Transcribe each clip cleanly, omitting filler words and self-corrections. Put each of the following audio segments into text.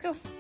let's go.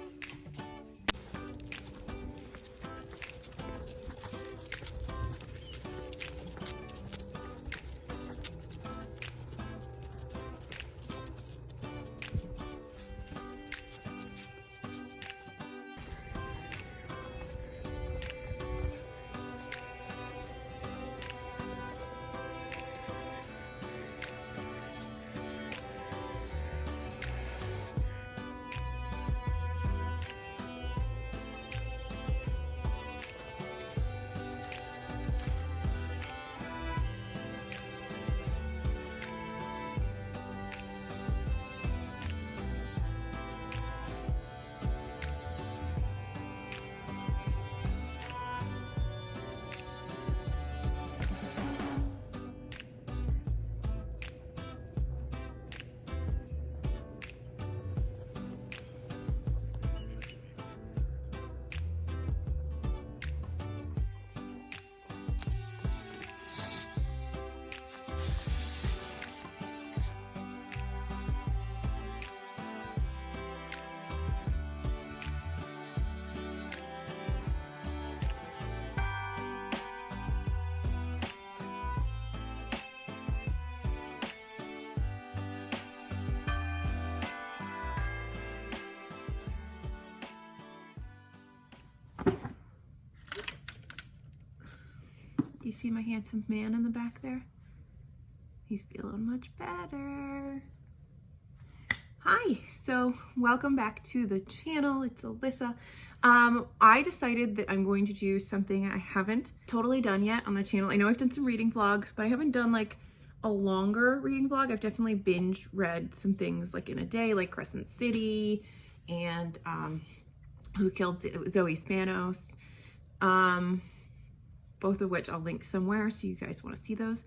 You see my handsome man in the back there? He's feeling much better. Hi, so welcome back to the channel. It's Alyssa. I decided that I'm going to do something I haven't totally done yet on the channel. I know I've done some reading vlogs, but I haven't done like a longer reading vlog. I've definitely binge read some things like in a day, like Crescent City and Who Killed Zoe Spanos. Both of which I'll link somewhere so you guys want to see those.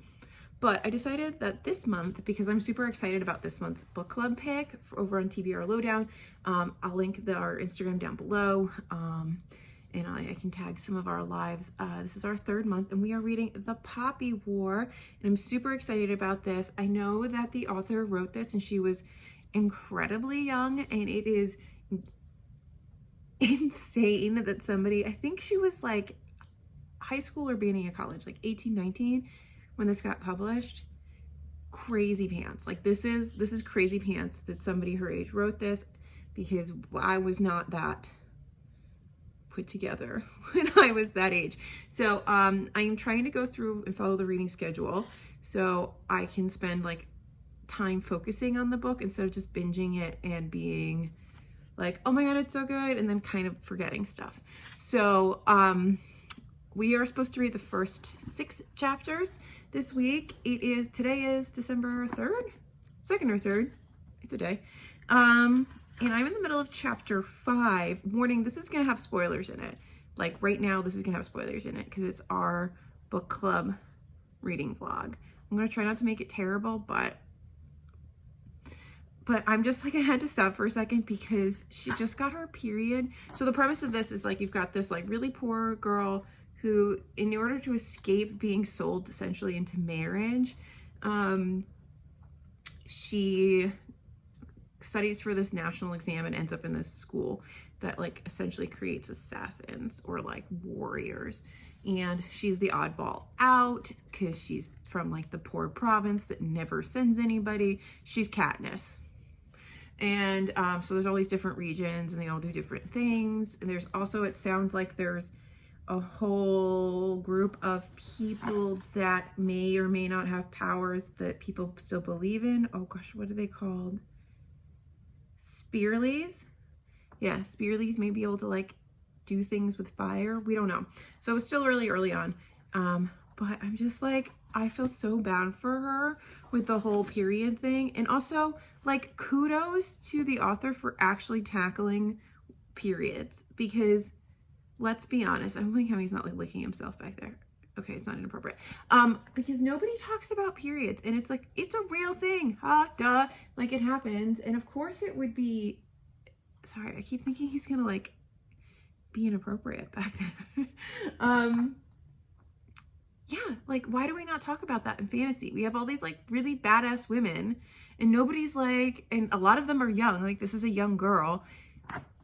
But I decided that this month, because I'm super excited about this month's book club pick over on TBR Lowdown, I'll link our Instagram down below, and I can tag some of our lives. This is our third month, and we are reading The Poppy War, and I'm super excited about this. I know that the author wrote this, and she was incredibly young, and it is insane that somebody, I think she was like high school or beginning of college, like 18, 19, when this got published. Crazy pants. Like this is crazy pants that somebody her age wrote this, because I was not that put together when I was that age. So I'm trying to go through and follow the reading schedule so I can spend like time focusing on the book instead of just binging it and being like, oh my god, it's so good, and then kind of forgetting stuff. So we are supposed to read the first 6 chapters this week. Today is December 3rd? 2nd or 3rd? It's a day. And I'm in the middle of chapter 5. Warning, this is going to have spoilers in it. Like right now, this is going to have spoilers in it because it's our book club reading vlog. I'm going to try not to make it terrible, but I'm just like, I had to stop for a second because she just got her period. So the premise of this is like, you've got this like really poor girl who, in order to escape being sold essentially into marriage, she studies for this national exam and ends up in this school that like essentially creates assassins or like warriors. And she's the oddball out because she's from like the poor province that never sends anybody. She's Katniss. And so there's all these different regions and they all do different things. And there's also, it sounds like there's a whole group of people that may or may not have powers that people still believe in. Oh gosh, what are they called? Spearleys? Yeah, Spearleys may be able to like do things with fire. We don't know. So it's still really early on. But I'm just like, I feel so bad for her with the whole period thing. And also like kudos to the author for actually tackling periods, because let's be honest, I'm wondering how he's not like licking himself back there. Okay, it's not inappropriate. Because nobody talks about periods, and it's like, it's a real thing. Duh. Like it happens. And of course it would be, sorry, I keep thinking he's gonna like be inappropriate back there. Yeah, like why do we not talk about that in fantasy? We have all these like really badass women and nobody's like, and a lot of them are young, like this is a young girl.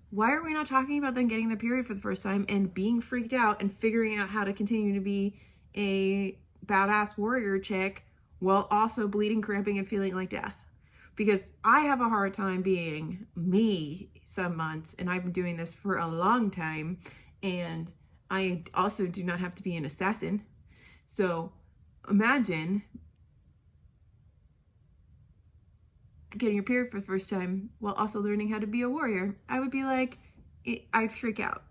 Why are we not talking about them getting their period for the first time and being freaked out and figuring out how to continue to be a badass warrior chick while also bleeding, cramping, and feeling like death? Because I have a hard time being me some months, and I've been doing this for a long time, and I also do not have to be an assassin. So imagine getting your period for the first time while also learning how to be a warrior. I would be like, I'd freak out.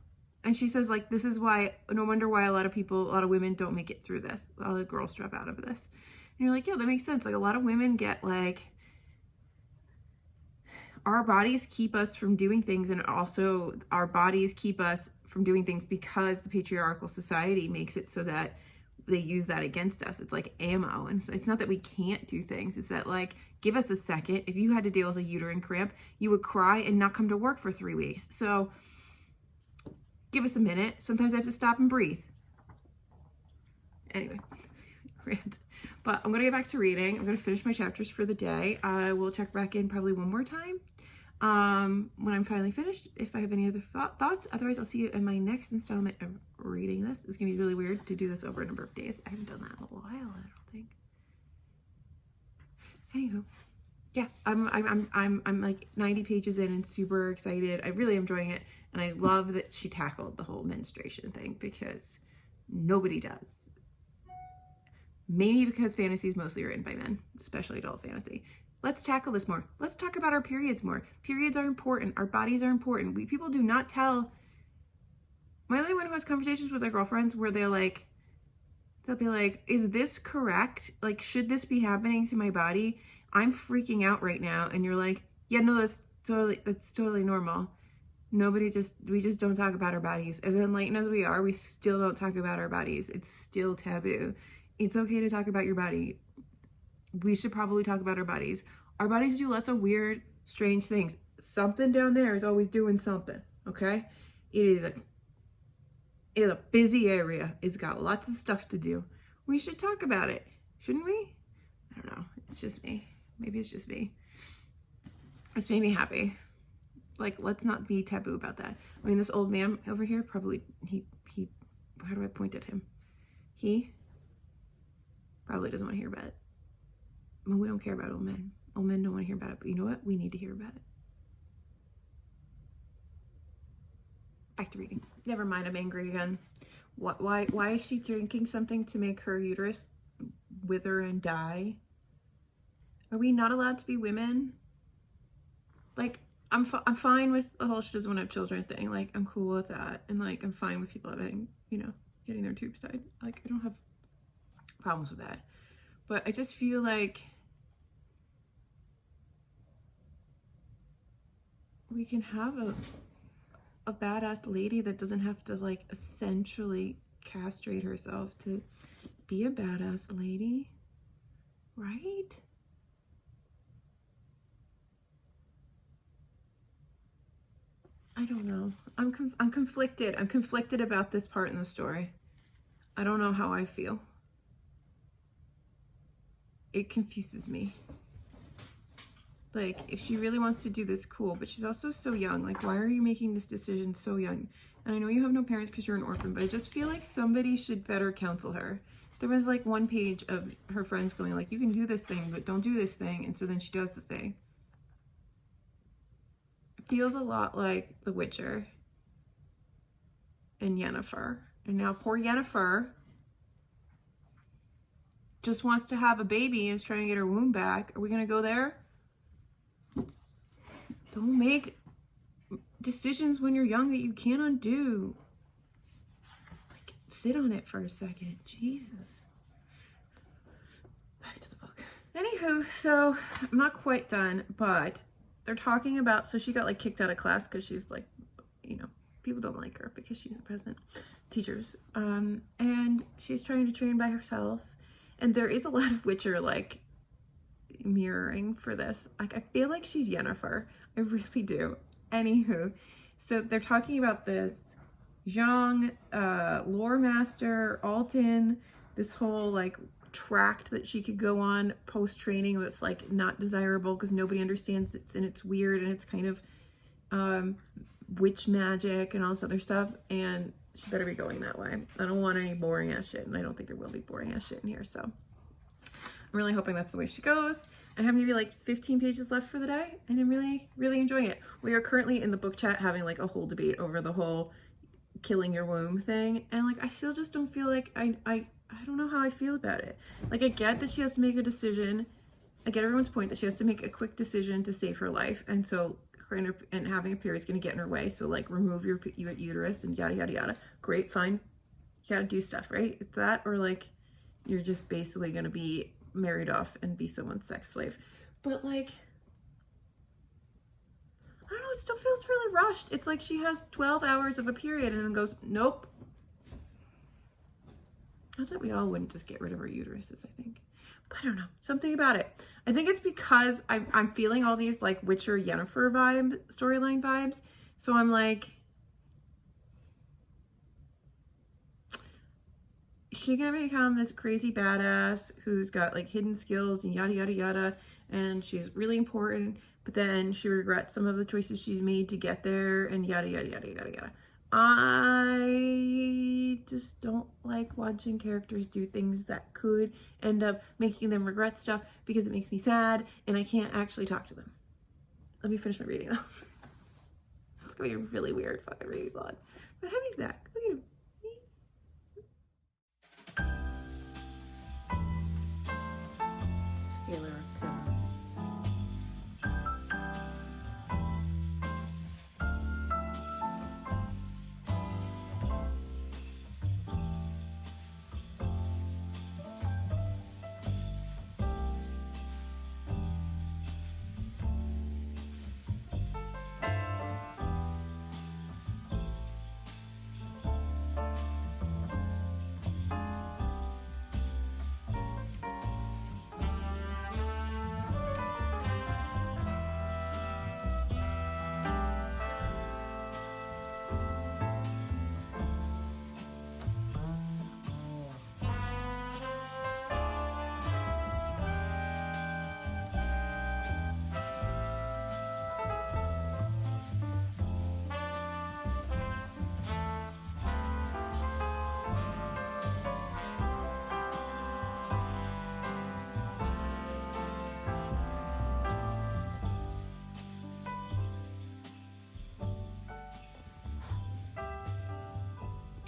And she says, like, this is why, no wonder why a lot of women don't make it through this. A lot of girls drop out of this. And you're like, yeah, that makes sense. Like, a lot of women get, like, our bodies keep us from doing things, and also our bodies keep us from doing things because the patriarchal society makes it so that they use that against us. It's like ammo. And it's not that we can't do things. It's that, like, give us a second. If you had to deal with a uterine cramp, you would cry and not come to work for 3 weeks. So give us a minute. Sometimes I have to stop and breathe. Anyway, rant. But I'm going to get back to reading. I'm going to finish my chapters for the day. I will check back in probably one more time when I'm finally finished, if I have any other thoughts. Otherwise, I'll see you in my next installment of reading this. It's gonna be really weird to do this over a number of days. I haven't done that in a while, I don't think. Anywho, yeah, I'm like 90 pages in and super excited. I really am enjoying it, and I love that she tackled the whole menstruation thing, because nobody does. Maybe because fantasy is mostly written by men, especially adult fantasy. Let's tackle this more. Let's talk about our periods more. Periods are important. Our bodies are important. People do not tell. My only one who has conversations with their girlfriends where they'll be like, is this correct? Like, should this be happening to my body? I'm freaking out right now. And you're like, yeah, no, that's totally normal. We just don't talk about our bodies. As enlightened as we are, we still don't talk about our bodies. It's still taboo. It's okay to talk about your body. We should probably talk about our bodies. Our bodies do lots of weird, strange things. Something down there is always doing something, okay? It is a busy area. It's got lots of stuff to do. We should talk about it, shouldn't we? I don't know. It's just me. Maybe it's just me. It's made me happy. Like, let's not be taboo about that. I mean, this old man over here, probably, how do I point at him? He probably doesn't want to hear about it. Well, we don't care about old men. Old men don't want to hear about it, but you know what? We need to hear about it. Back to reading. Never mind, I'm angry again. Why is she drinking something to make her uterus wither and die? Are we not allowed to be women? Like, I'm fine with the whole she doesn't want to have children thing. Like, I'm cool with that. And, like, I'm fine with people having, getting their tubes tied. Like, I don't have problems with that. But I just feel like we can have a badass lady that doesn't have to, like, essentially castrate herself to be a badass lady, right? I don't know. I'm conflicted. I'm conflicted about this part in the story. I don't know how I feel. It confuses me. Like, if she really wants to do this, cool, but she's also so young. Like, why are you making this decision so young? And I know you have no parents because you're an orphan, but I just feel like somebody should better counsel her. There was, like, one page of her friends going, like, you can do this thing, but don't do this thing. And so then she does the thing. It feels a lot like The Witcher and Yennefer. And now poor Yennefer just wants to have a baby and is trying to get her womb back. Are we going to go there? Don't make decisions when you're young that you can't undo. Like, sit on it for a second. Jesus. Back to the book. Anywho, so I'm not quite done, but they're talking about, so she got, like, kicked out of class because she's, like, people don't like her because she's the president. Teachers. And she's trying to train by herself. And there is a lot of Witcher, like, mirroring for this. Like, I feel like she's Yennefer. I really do. Anywho, so they're talking about this Zhang, lore master, Alton, this whole, like, tract that she could go on post-training that's, like, not desirable because nobody understands it and it's weird and it's kind of witch magic and all this other stuff, and she better be going that way. I don't want any boring ass shit, and I don't think there will be boring ass shit in here, so I'm really hoping that's the way she goes. I have maybe like 15 pages left for the day, and I'm really, really enjoying it. We are currently in the book chat having like a whole debate over the whole killing your womb thing, and like I still just don't feel like I don't know how I feel about it. Like, I get that she has to make a decision. I get everyone's point that she has to make a quick decision to save her life, and so and having a period is going to get in her way, so like remove your uterus and yada yada yada. Great, fine, you gotta do stuff, right? It's that, or like you're just basically going to be married off and be someone's sex slave. But like, I don't know, it still feels really rushed. It's like she has 12 hours of a period and then goes, nope. Not that we all wouldn't just get rid of our uteruses, I think. But I don't know, something about it. I think it's because I'm feeling all these like Witcher Yennefer storyline vibes. So I'm like, is she gonna become this crazy badass who's got like hidden skills and yada yada yada, and she's really important, but then she regrets some of the choices she's made to get there, and yada yada yada yada yada. I just don't like watching characters do things that could end up making them regret stuff, because it makes me sad and I can't actually talk to them. Let me finish my reading though. This is gonna be a really weird fucking reading vlog. But Heavy's back. Look at him. Stealer of Pillars.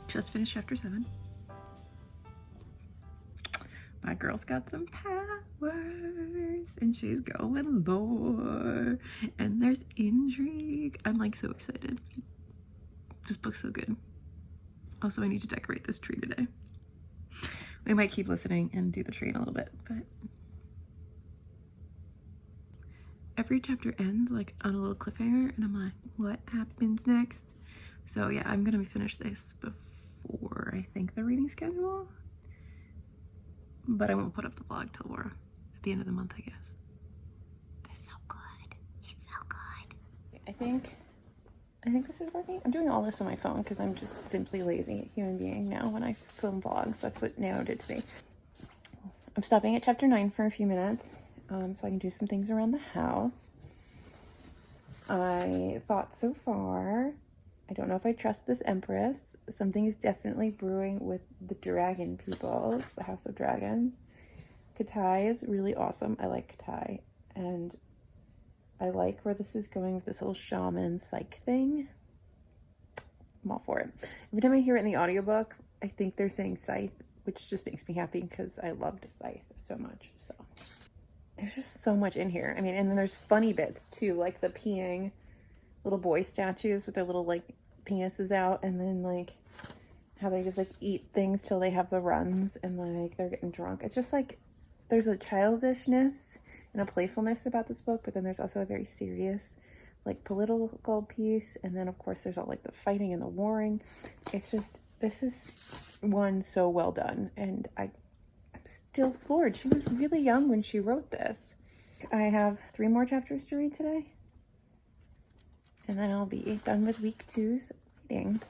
Just finished chapter 7. My girl's got some powers and she's going lore, and there's intrigue. I'm like so excited. This book's so good. Also, I need to decorate this tree today. We might keep listening and do the tree in a little bit, but every chapter ends like on a little cliffhanger, and I'm like, what happens next? So yeah, I'm gonna finish this before I think the reading schedule, but I won't put up the vlog till we're at the end of the month, I guess. It's so good. It's so good. I think this is working. I'm doing all this on my phone because I'm just simply lazy human being now when I film vlogs. That's what Nano did to me. I'm stopping at chapter 9 for a few minutes, so I can do some things around the house. I thought so far, I don't know if I trust this Empress. Something is definitely brewing with the dragon people, the House of Dragons. Katai is really awesome. I like Katai, and I like where this is going with this little shaman psych thing. I'm all for it. Every time I hear it in the audiobook, I think they're saying scythe, which just makes me happy because I loved scythe so much. So there's just so much in here. I mean, and then there's funny bits too, like the peeing little boy statues with their little like penises out, and then like how they just like eat things till they have the runs and like they're getting drunk. It's just like there's a childishness and a playfulness about this book, but then there's also a very serious like political piece, and then of course there's all like the fighting and the warring. It's just, this is one so well done, and I'm still floored. She was really young when she wrote this. I have 3 more chapters to read today, and then I'll be done with week 2's reading.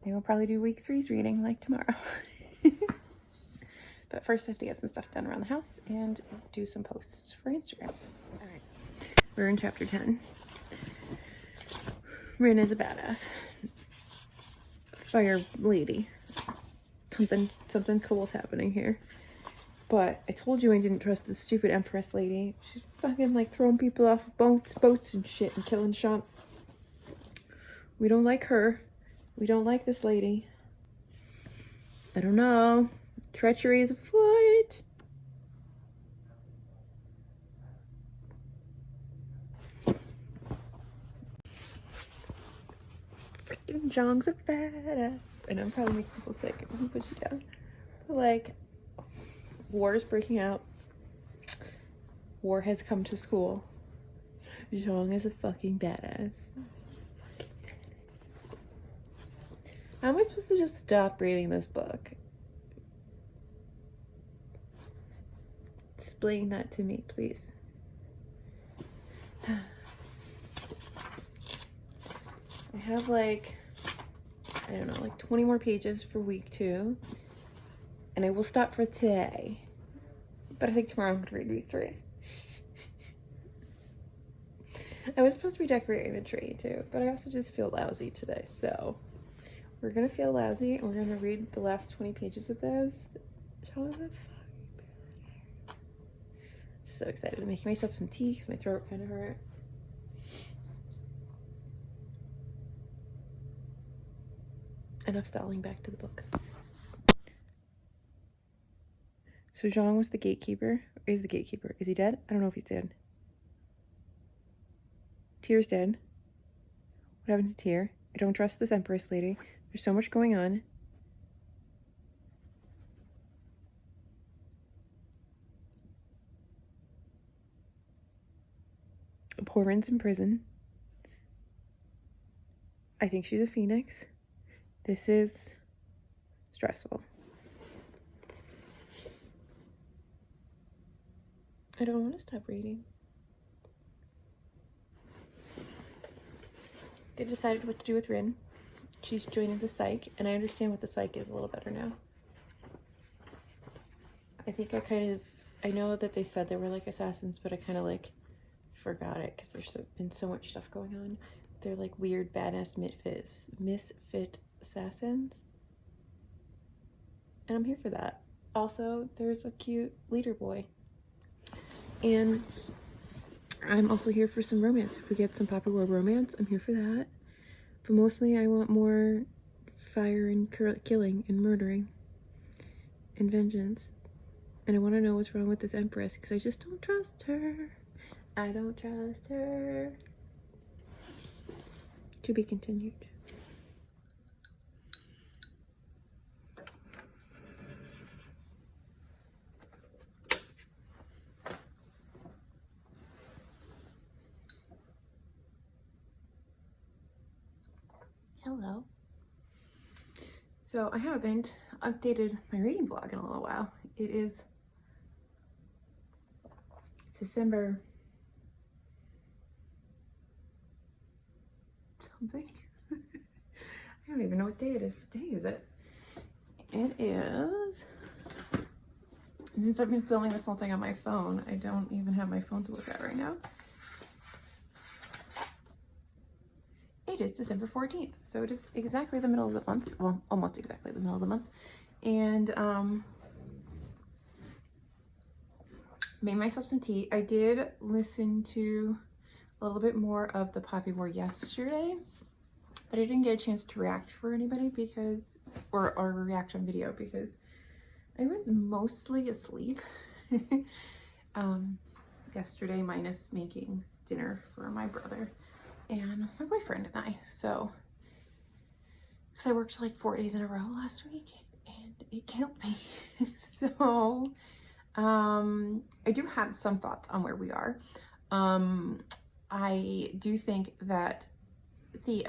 Maybe we'll probably do week 3's reading like tomorrow. But first I have to get some stuff done around the house and do some posts for Instagram. All right, we're in chapter 10. Rin is a badass. Fire lady. Something cool's happening here. But I told you I didn't trust this stupid Empress lady. She's fucking like throwing people off boats and shit and killing Sean. We don't like her. We don't like this lady. I don't know. Treachery is afoot. Freaking Zhang's a badass. And I'm probably making people sick. I'm gonna put you down. But like, war is breaking out. War has come to school. Zhang is a fucking badass. How am I supposed to just stop reading this book? Explain that to me, please. I have like, I don't know, like 20 more pages for week 2. And I will stop for today. But I think tomorrow I'm going to read week 3. I was supposed to be decorating the tree too, but I also just feel lousy today. So we're going to feel lousy and we're going to read the last 20 pages of this. So excited. I'm making myself some tea because my throat kind of hurts. Enough stalling, back to the book. So Zhang was the gatekeeper. Is the gatekeeper? Is he dead? I don't know if he's dead. Tyr's dead. What happened to Tyr? I don't trust this Empress lady. There's so much going on. Poor Rin's in prison. I think she's a phoenix. This is stressful. I don't want to stop reading. They've decided what to do with Rin. She's joining the psych, and I understand what the psych is a little better now. I think I know that they said they were like assassins, but I kind of like forgot it because there's been so much stuff going on. They're like weird, badass misfit assassins. And I'm here for that. Also, there's a cute leader boy. And I'm also here for some romance. If we get some Poppy War romance, I'm here for that. But mostly I want more fire and killing and murdering and vengeance. And I want to know what's wrong with this Empress because I just don't trust her. I don't trust her. To be continued. Hello. So I haven't updated my reading vlog in a little while. It is December something. I don't even know what day it is. What day is it? It is, since I've been filming this whole thing on my phone, I don't even have my phone to look at right now. It is December 14th, so it is exactly the middle of the month. Well, almost exactly the middle of the month. And made myself some tea. I did listen to a little bit more of the Poppy War yesterday, but I didn't get a chance to react for anybody because, or react on video because I was mostly asleep yesterday, minus making dinner for my brother and my boyfriend and I. So, because I worked like 4 days in a row last week and it killed me. So, I do have some thoughts on where we are. I do think that the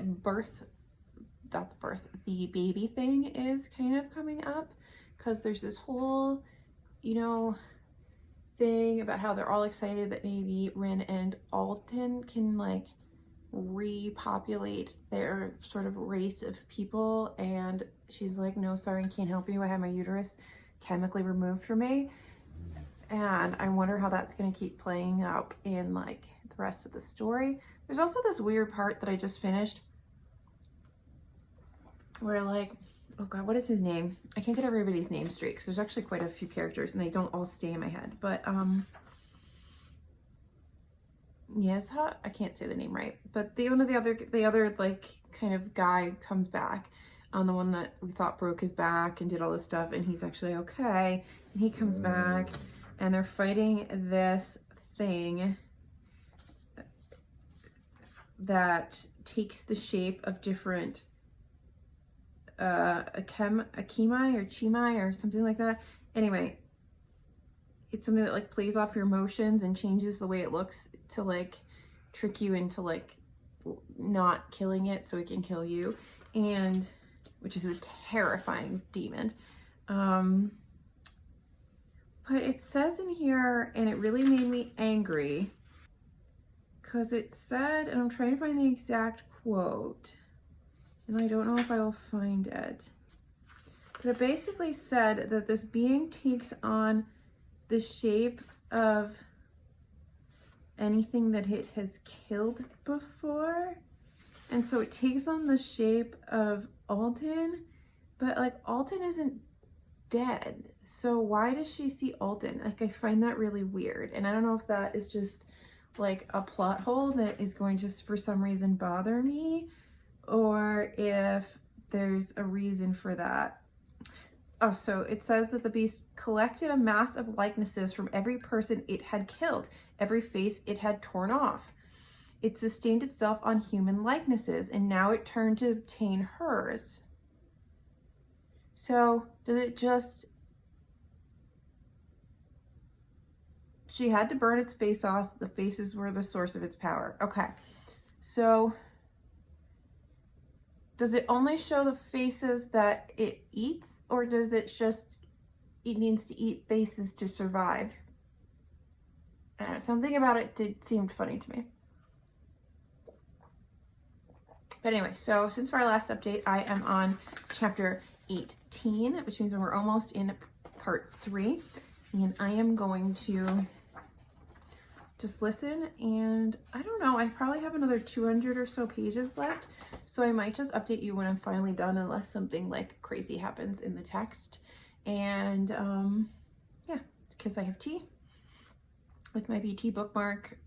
baby thing is kind of coming up because there's this whole, you know, thing about how they're all excited that maybe Rin and Alton can like repopulate their sort of race of people, and she's like, no, sorry, I can't help you. I have my uterus chemically removed from me. And I wonder how that's going to keep playing out in like the rest of the story. There's also this weird part that I just finished where like, oh God, what is his name? I can't get everybody's name straight because there's actually quite a few characters and they don't all stay in my head. But yes, I can't say the name right. But the other like kind of guy comes back, the one that we thought broke his back and did all this stuff, and he's actually okay. And he comes back, and they're fighting this thing that takes the shape of different akemi or chimai or something like that. Anyway, it's something that like plays off your emotions and changes the way it looks to like trick you into like not killing it so it can kill you, and which is a terrifying demon. But it says in here, and it really made me angry because it said, and I'm trying to find the exact quote, and I don't know if I will find it, but it basically said that this being takes on the shape of anything that it has killed before. And so it takes on the shape of Alden, but like Alden isn't dead. So why does she see Alden? Like I find that really weird. And I don't know if that is just like a plot hole that is going to for some reason bother me, or if there's a reason for that. Oh, so it says that the beast collected a mass of likenesses from every person it had killed, every face it had torn off. It sustained itself on human likenesses, and now it turned to obtain hers. So does it just... She had to burn its face off. The faces were the source of its power. Okay. So does it only show the faces that it eats, or does it just, it needs to eat faces to survive? Something about it seemed funny to me. But anyway, so since our last update, I am on chapter 18, which means we're almost in part 3. And I am going to just listen, and I don't know, I probably have another 200 or so pages left, so I might just update you when I'm finally done, unless something like crazy happens in the text. And yeah, because I have tea with my BT bookmark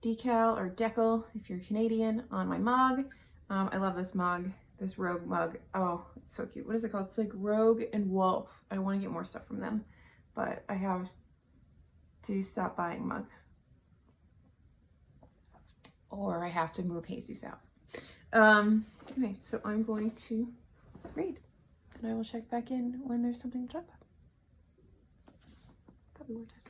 decal or decal if you're Canadian on my mug. I love this mug, this Rogue mug. Oh, it's so cute. What is it called? It's like Rogue and Wolf. I want to get more stuff from them, but I have to stop buying mugs, or I have to move Jesus out. Anyway, so I'm going to read, and I will check back in when there's something to talk about. Probably more time.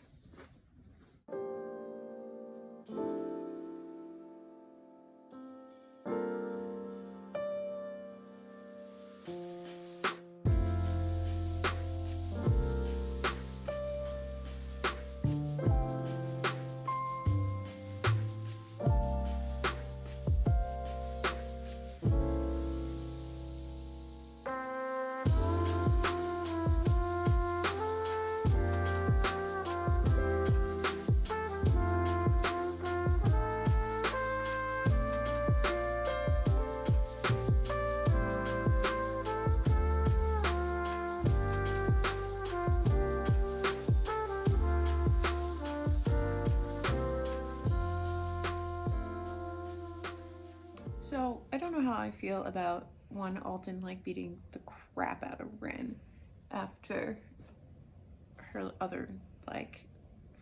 So I don't know how I feel about one Alden like beating the crap out of Rin after her other like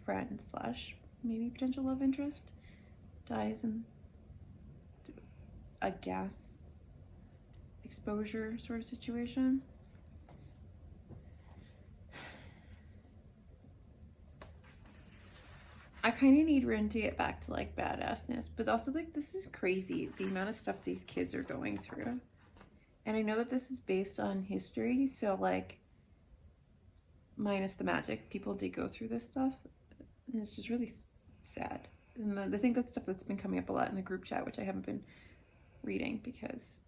friend slash maybe potential love interest dies in a gas exposure sort of situation. I kind of need Rin to get back to like badassness, but also like this is crazy, the amount of stuff these kids are going through. And I know that this is based on history, so like minus the magic, people did go through this stuff, and it's just really sad. And I think that's stuff that's been coming up a lot in the group chat, which I haven't been reading because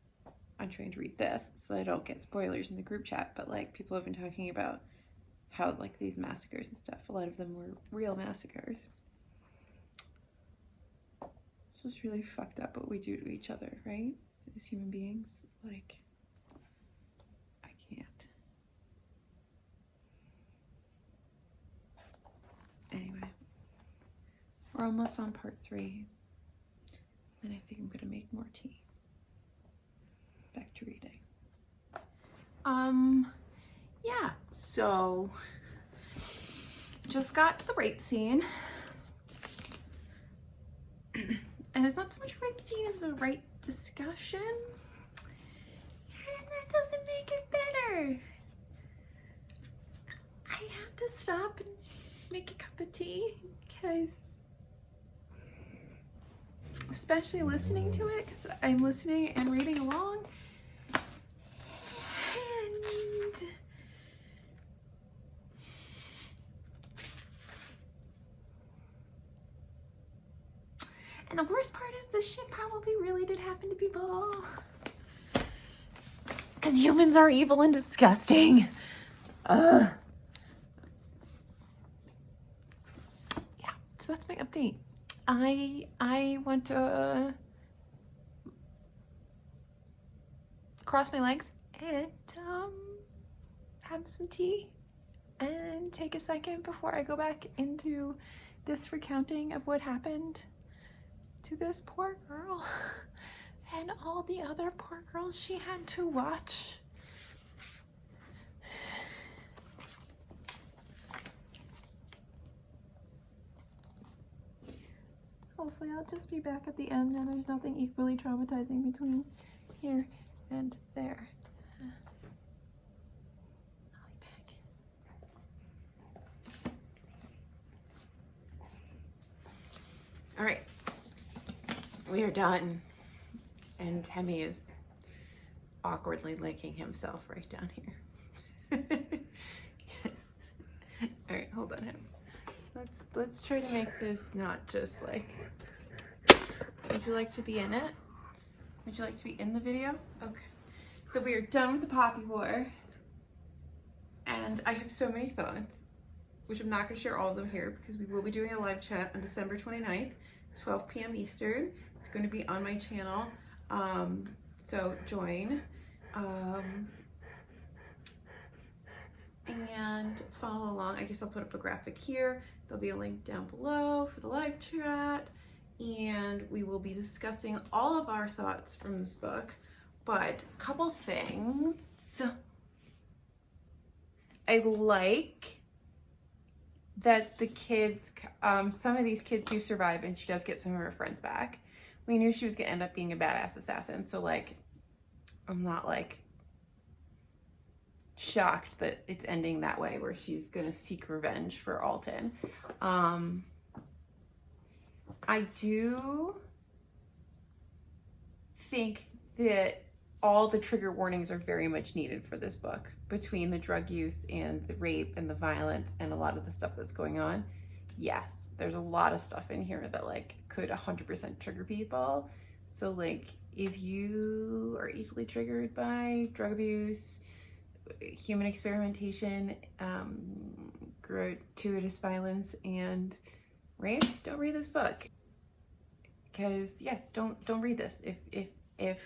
I'm trying to read this so I don't get spoilers in the group chat. But like people have been talking about how like these massacres and stuff, a lot of them were real massacres. It's just really fucked up what we do to each other, right? as human beings. Like, I can't. Anyway, we're almost on part 3. And I think I'm gonna make more tea. Back to reading. Yeah, so just got to the rape scene. And it's not so much a rape scene as a rape discussion. And that doesn't make it better. I had to stop and make a cup of tea because, especially listening to it, because I'm listening and reading along. And the worst part is this shit probably really did happen to people. Because humans are evil and disgusting. Yeah, so that's my update. I want to cross my legs and have some tea and take a second before I go back into this recounting of what happened to this poor girl and all the other poor girls she had to watch. Hopefully I'll just be back at the end and there's nothing equally traumatizing between here and there. I'll be back. All right. We are done, and Hemi is awkwardly licking himself right down here. Yes. All right, hold on, Hemi. Let's try to make this not just like. Would you like to be in it? Would you like to be in the video? Okay. So we are done with the Poppy War, and I have so many thoughts, which I'm not going to share all of them here because we will be doing a live chat on December 29th, 12 p.m. Eastern. It's going to be on my channel, so join and follow along. I guess I'll put up a graphic here. There'll be a link down below for the live chat, and we will be discussing all of our thoughts from this book. But a couple things. I like that the kids, some of these kids do survive, and she does get some of her friends back. We knew she was gonna end up being a badass assassin, so like, I'm not like shocked that it's ending that way, where she's gonna seek revenge for Alton. I do think that all the trigger warnings are very much needed for this book, between the drug use and the rape and the violence and a lot of the stuff that's going on. Yes, there's a lot of stuff in here that like could 100% trigger people. So like, if you are easily triggered by drug abuse, human experimentation, gratuitous violence, and rape, don't read this book. Because yeah, don't read this if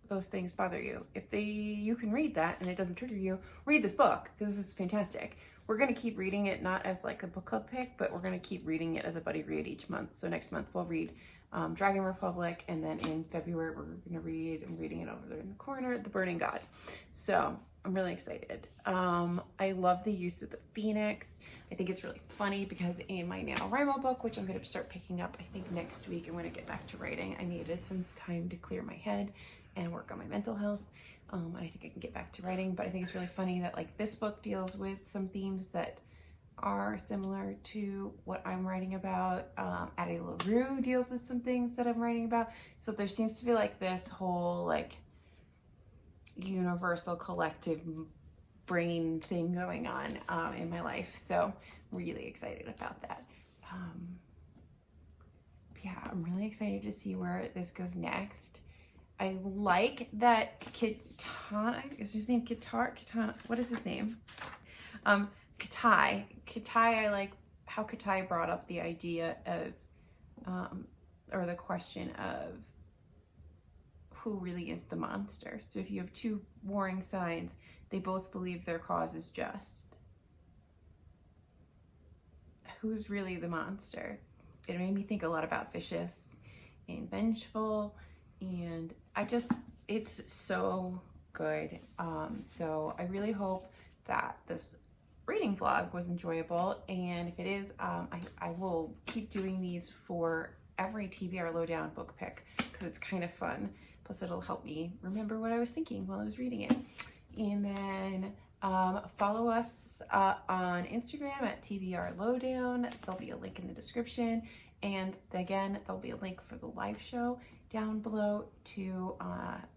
those things bother you. If you can read that and it doesn't trigger you, read this book, because this is fantastic. We're gonna keep reading it, not as like a book club pick, but we're gonna keep reading it as a buddy read each month. So next month we'll read Dragon Republic, and then in February we're gonna read, I'm reading it over there in the corner, The Burning God. So I'm really excited. I love the use of the Phoenix. I think it's really funny because in my NaNoWriMo book, which I'm gonna start picking up, I think next week, I'm gonna get back to writing. I needed some time to clear my head and work on my mental health. And I think I can get back to writing, but I think it's really funny that like this book deals with some themes that are similar to what I'm writing about. Addie LaRue deals with some things that I'm writing about. So there seems to be like this whole like universal collective brain thing going on in my life. So I'm really excited about that. Yeah, I'm really excited to see where this goes next. I like that Katana, is his name Katana, what is his name? Katai, I like how Katai brought up the idea of, or the question of who really is the monster. So if you have two warring sides, they both believe their cause is just. Who's really the monster? It made me think a lot about vicious and vengeful, and it's so good. So I really hope that this reading vlog was enjoyable, and if it is, I will keep doing these for every TBR Lowdown book pick because it's kind of fun. Plus it'll help me remember what I was thinking while I was reading it. And then follow us on Instagram at TBR Lowdown. There'll be a link in the description, and again there'll be a link for the live show down below too,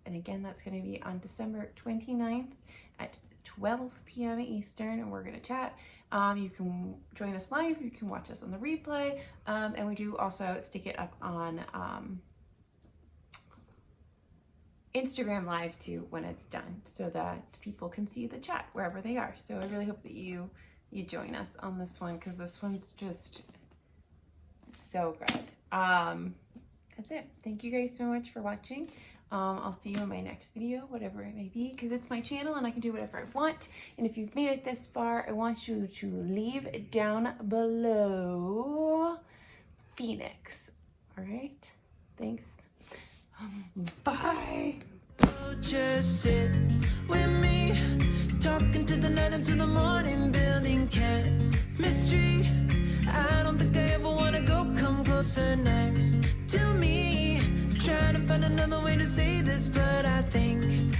and again that's going to be on December 29th at 12 p.m. Eastern, and we're going to chat. You can join us live, you can watch us on the replay, and we do also stick it up on Instagram live too when it's done, so that people can see the chat wherever they are. So I really hope that you join us on this one, because this one's just so good. That's it. Thank you guys so much for watching. I'll see you in my next video, whatever it may be, because it's my channel and I can do whatever I want. And if you've made it this far, I want you to leave down below Phoenix. All right? Thanks. Bye. Just sit with me, talking to the night until the morning, building chemistry. I don't think I ever wanna go come closer next to me. Trying to find another way to say this, but I think